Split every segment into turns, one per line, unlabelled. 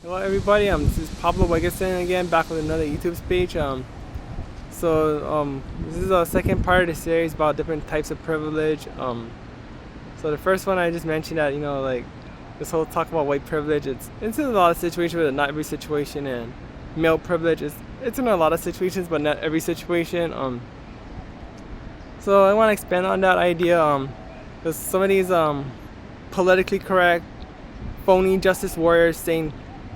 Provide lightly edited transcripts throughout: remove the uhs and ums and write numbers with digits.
Hello everybody, this is Pablo Wegesend again, back with another YouTube speech. This is the second part of the series about different types of privilege. So the first one I just mentioned that, like this whole talk about white privilege, it's in a lot of situations, but not every situation, and male privilege it's in a lot of situations, but not every situation. So I want to expand on that idea, because some of these politically correct, phony justice warriors saying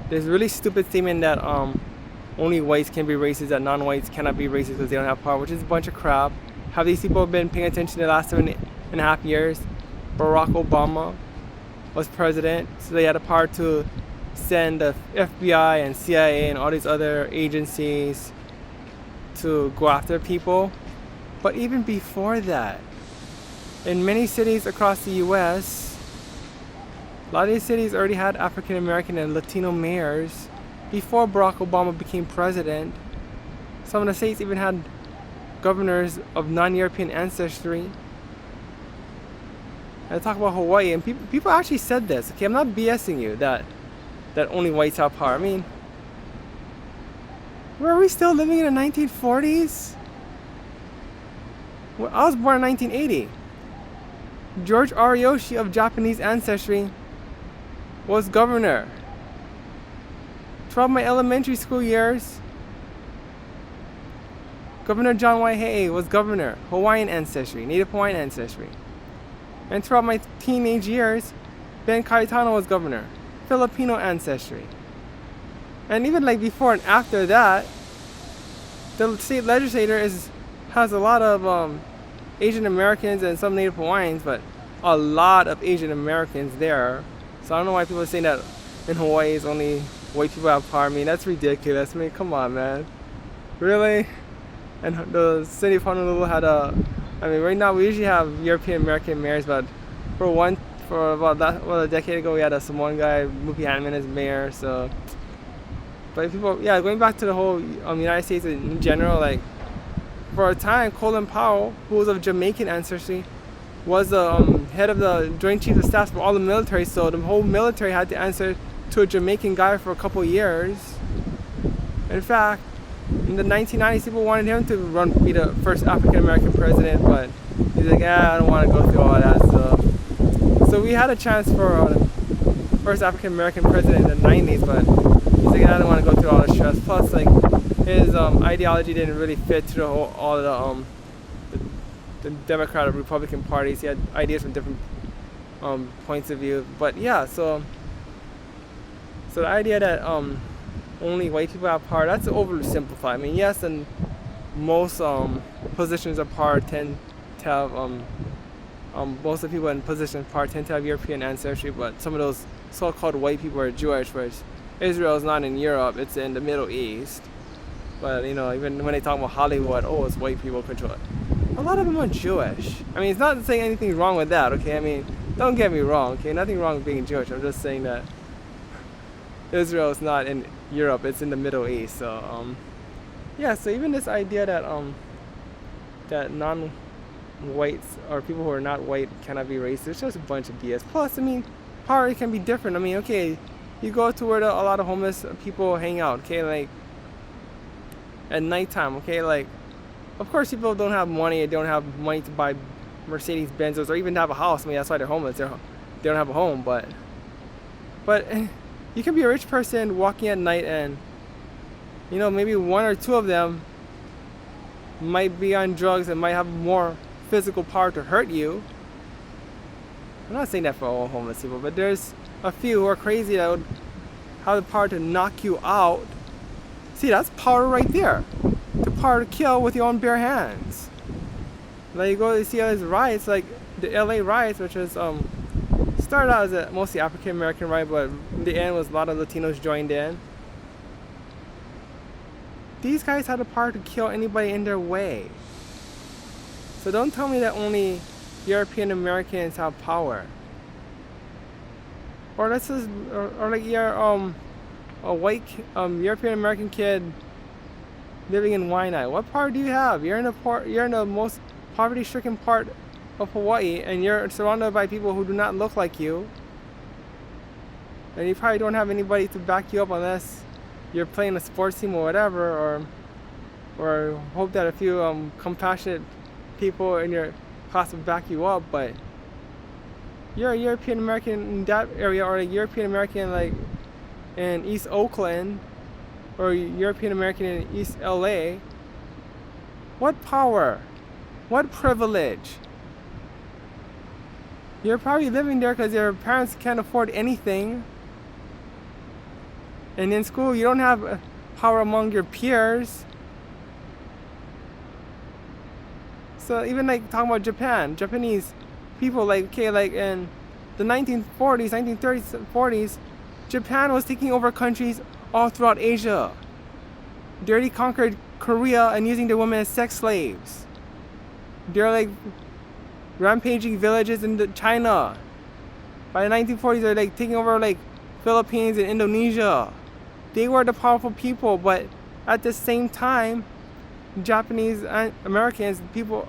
there's a really stupid statement that only whites can be racist, that non-whites cannot be racist because they don't have power, which is a bunch of crap. Have these people been paying attention the last 7.5 years? Barack Obama was president, so they had the power to send the FBI and CIA and all these other agencies to go after people. But even before that, in many cities across the U.S., a lot of these cities already had African American and Latino mayors before Barack Obama became president. Some of the states even had governors of non-European ancestry. I talk about Hawaii, and people actually said this. Okay, I'm not BSing you that only whites have power. I mean, were we still living in the 1940s? Well, I was born in 1980. George Ariyoshi of Japanese ancestry was governor. Throughout my elementary school years, Governor John Waihee was governor, Hawaiian ancestry, Native Hawaiian ancestry. And throughout my teenage years, Ben Cayetano was governor, Filipino ancestry. And even like before and after that, the state legislature has a lot of Asian Americans and some Native Hawaiians, but a lot of Asian Americans there. So I don't know why people are saying that in Hawaii is only white people have power. I mean, that's ridiculous. I mean, come on, man. Really? And the city of Honolulu had right now we usually have European American mayors, but for about a decade ago we had a Samoan guy, Mupi Hanneman, as mayor. So, but people, yeah, going back to the whole United States in general, like for a time, Colin Powell, who was of Jamaican ancestry, was the head of the Joint Chiefs of Staff for all the military, so the whole military had to answer to a Jamaican guy for a couple years. In fact, in the 1990s, people wanted him to be the first African American president, but he's like, I don't want to go through all that stuff. So we had a chance for the first African American president in the 90s, but he's like, I don't want to go through all the stress. Plus, like, his ideology didn't really fit to the Democrat or Republican parties. He had ideas from different points of view. But yeah, so the idea that only white people have power, that's oversimplified. I mean, yes, and most positions of power tend to have most of the people in positions of power tend to have European ancestry, but some of those so-called white people are Jewish, which Israel is not in Europe, it's in the Middle East. But even when they talk about Hollywood, it's white people control it. A lot of them are Jewish. I mean, it's not saying anything wrong with that, okay? I mean, don't get me wrong, okay? Nothing wrong with being Jewish. I'm just saying that Israel is not in Europe, it's in the Middle East. So, yeah, so even this idea that that non-whites or people who are not white cannot be racist, it's just a bunch of BS. Plus, I mean, power can be different. I mean, okay, you go to where a lot of homeless people hang out, okay, like at nighttime, okay, like, of course people don't have money to buy Mercedes Benzes or even to have a house. I mean, that's why they're homeless. They don't have a home, but you can be a rich person walking at night and maybe one or two of them might be on drugs and might have more physical power to hurt you. I'm not saying that for all homeless people, but there's a few who are crazy that would have the power to knock you out. See, that's power right there. The power to kill with your own bare hands. Like, you go to see all these riots, like the LA riots, which was started out as a mostly African American riot, but in the end was a lot of Latinos joined in. These guys had the power to kill anybody in their way. So don't tell me that only European Americans have power. Or like you're a white European American kid living in Waianae. What power do you have? You're in the most poverty-stricken part of Hawaii, and you're surrounded by people who do not look like you. and you probably don't have anybody to back you up unless you're playing a sports team or whatever, or hope that a few compassionate people in your class will back you up. But you're a European American in that area, or a European American like in East Oakland, or European American in East LA. What power? What privilege? You're probably living there because your parents can't afford anything. And in school, you don't have power among your peers. So even like talking about Japan, Japanese people like in the 1940s, 1930s, 40s, Japan was taking over countries all throughout Asia. They already conquered Korea and using the women as sex slaves. They're like rampaging villages in China. By the 1940s, they're like taking over like Philippines and Indonesia. They were the powerful people, but at the same time, Japanese Americans,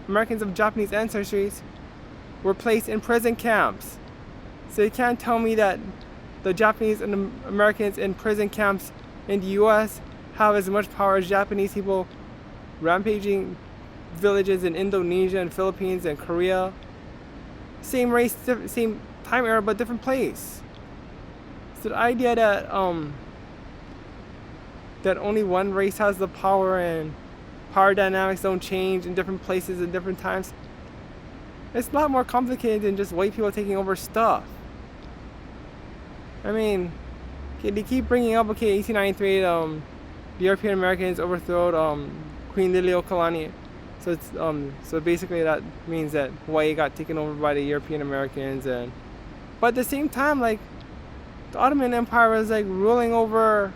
Americans of Japanese ancestries, were placed in prison camps. So you can't tell me that the Japanese and the Americans in prison camps in the U.S. have as much power as Japanese people rampaging villages in Indonesia and Philippines and Korea. Same race, same time era, but different place. So the idea that that only one race has the power and power dynamics don't change in different places at different times, it's a lot more complicated than just white people taking over stuff. I mean, they keep bringing up, 1893, the European Americans overthrew Queen Liliuokalani. So it's so basically that means that Hawaii got taken over by the European Americans, but at the same time, like the Ottoman Empire was like ruling over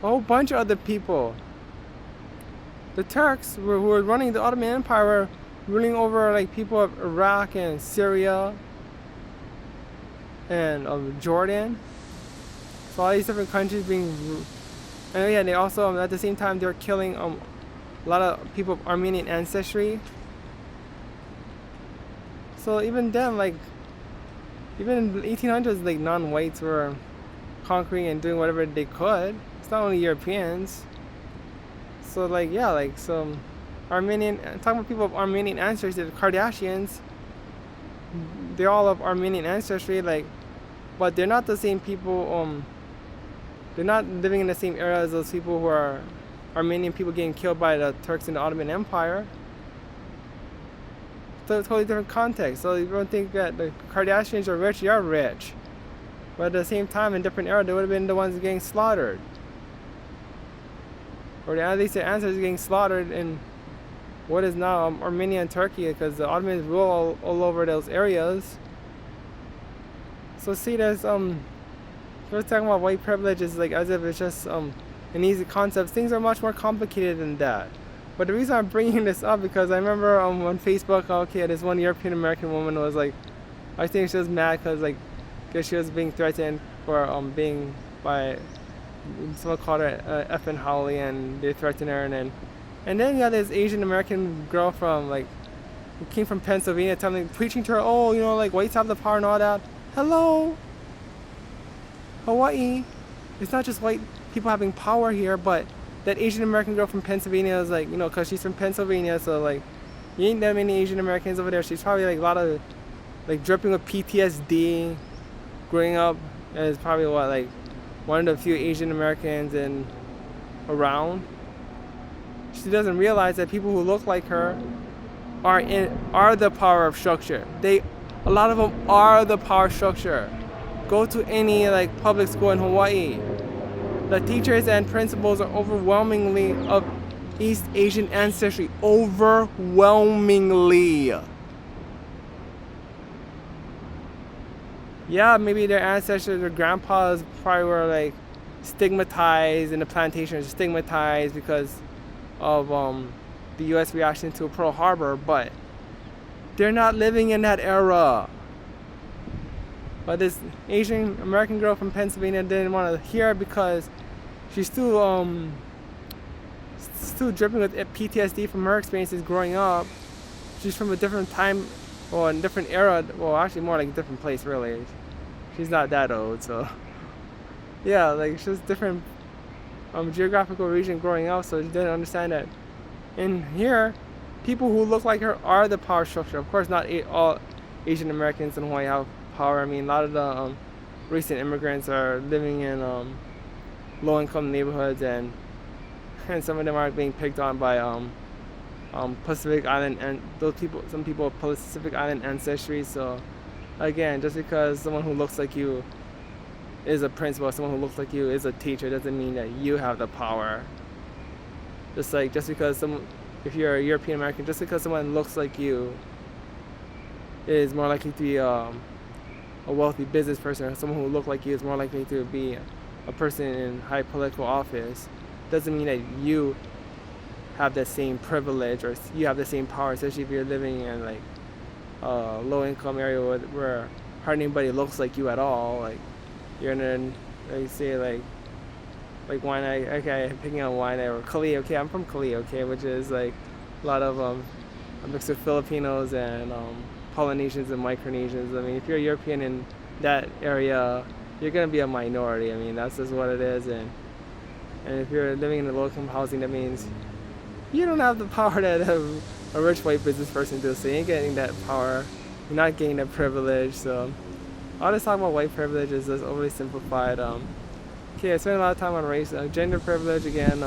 a whole bunch of other people. The Turks who were running the Ottoman Empire were ruling over like people of Iraq and Syria and Jordan. So all these different countries being, and yeah, they also at the same time they were killing a lot of people of Armenian ancestry. So even then, like even in the 1800s, like non-whites were conquering and doing whatever they could. It's not only Europeans. So like yeah, like some Armenian, talking about people of Armenian ancestry, the Kardashians, they're all of Armenian ancestry, like, but they're not the same people. They're not living in the same era as those people who are Armenian people getting killed by the Turks in the Ottoman Empire. So totally different context. So you don't think that the Kardashians are rich? They are rich, but at the same time, in different era, they would have been the ones getting slaughtered, or at least their ancestors getting slaughtered in what is now Armenia and Turkey, because the Ottomans rule all over those areas. So see, there's we're talking about white privilege is like as if it's just an easy concept. Things are much more complicated than that. But the reason I'm bringing this up because I remember on Facebook, this one European American woman was like, I think she was mad because she was being threatened for being by someone called her effing Howley, and they threatened her, and then you got this Asian American girl from who came from Pennsylvania preaching to her, like whites have the power and all that. Hello, Hawaii. It's not just white people having power here, but that Asian American girl from Pennsylvania is because she's from Pennsylvania, so you ain't that many Asian Americans over there. She's probably a lot of dripping with PTSD, growing up as probably one of the few Asian Americans around. She doesn't realize that people who look like her are the power of structure. A lot of them are the power structure. Go to any public school in Hawaii. The teachers and principals are overwhelmingly of East Asian ancestry. Overwhelmingly. Yeah, maybe their ancestors, their grandpas probably were stigmatized in the plantations, stigmatized because of the U.S. reaction to Pearl Harbor, but they're not living in that era. But this Asian American girl from Pennsylvania didn't want to hear it because she's still dripping with PTSD from her experiences growing up. She's from a different time, or a different era. Well, actually more like a different place, really. She's not that old, so. yeah, like it's just different geographical region growing up, so she didn't understand that in here, people who look like her are the power structure. Of course, not all Asian Americans in Hawaii have power. I mean, a lot of the recent immigrants are living in low-income neighborhoods, and some of them are being picked on by Pacific Island, and those people, some people have Pacific Island ancestry. So again, just because someone who looks like you is a principal, someone who looks like you is a teacher, doesn't mean that you have the power. Just because if you're a European American, just because someone looks like you is more likely to be a wealthy business person, or someone who looks like you is more likely to be a person in high political office, doesn't mean that you have the same privilege or you have the same power, especially if you're living in like a low income area where hardly anybody looks like you at all. Like you're in like say like Waianae, okay, I'm picking on Waianae, or Kali, okay, I'm from Kali, okay, which is like a lot of a mix of Filipinos and Polynesians and Micronesians. I mean, if you're European in that area, you're gonna be a minority. I mean, that's just what it is. And if you're living in a low-income housing, that means you don't have the power that a rich white business person does. So you ain't getting that power. You're not getting that privilege. So all this talk about white privilege is just overly simplified. Okay, I spent a lot of time on race, gender privilege again.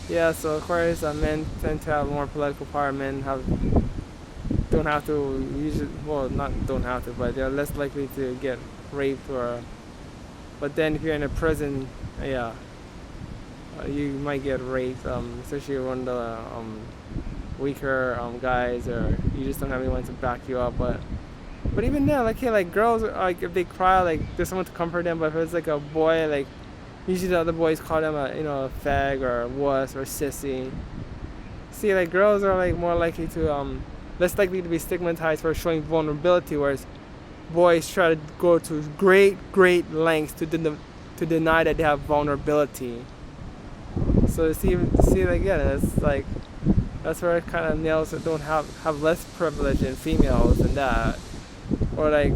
Yeah, so of course men tend to have more political power. Men don't have to usually, well, not don't have to, but they're less likely to get raped but then if you're in a prison, yeah, you might get raped, especially one of the weaker guys, or you just don't have anyone to back you up. But even then, like, hey, like girls, like if they cry, like there's someone to comfort them. But if it's like a boy, like usually the other boys call them a fag or a wuss or sissy. See, like girls are like more likely to less likely to be stigmatized for showing vulnerability, whereas boys try to go to great lengths to deny that they have vulnerability. So see, like, yeah, that's where kind of males don't have less privilege than females and that, or like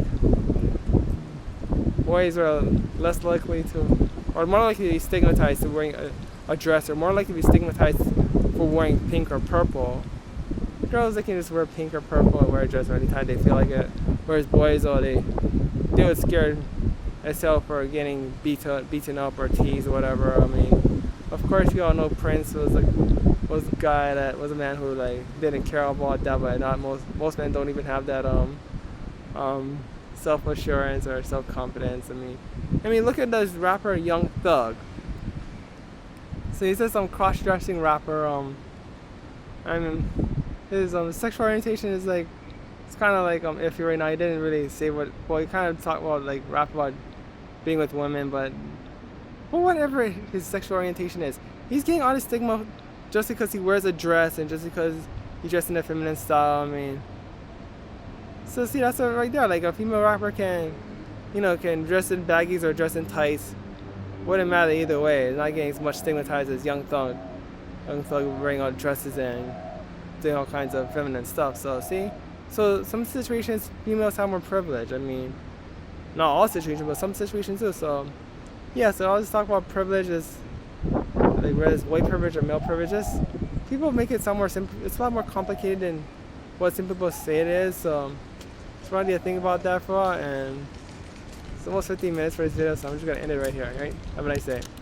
boys are less likely to, or more likely to be stigmatized to wearing a dress, or more likely to be stigmatized for wearing pink or purple. Girls, they can just wear pink or purple and wear a dress anytime they feel like it. Whereas boys, they would scare themselves for getting beaten up or teased or whatever. I mean, of course, you all know Prince was a man who like didn't care about that, but not most men don't even have that self assurance or self confidence. I mean, look at this rapper Young Thug. So he's just some cross dressing rapper. I mean, his sexual orientation is like, it's kind of like iffy right now. He didn't really say he kind of talked about, like, rap about being with women, but whatever his sexual orientation is, he's getting all this stigma just because he wears a dress and just because he dresses in a feminine style. I mean, so see, that's right there. Like, a female rapper can dress in baggies or dress in tights. Wouldn't matter either way. It's not getting as much stigmatized as Young Thug. Young Thug wearing all dresses and doing all kinds of feminine stuff. So see, so some situations females have more privilege. I mean, not all situations, but some situations too. So yeah, so I'll just talk about privileges, like whether it's white privilege or male privileges. People make it sound more simple. It's a lot more complicated than what some people say it is. So it's probably a thing about that for. And it's almost 15 minutes for this video, so I'm just gonna end it right here. Right? Have a nice day.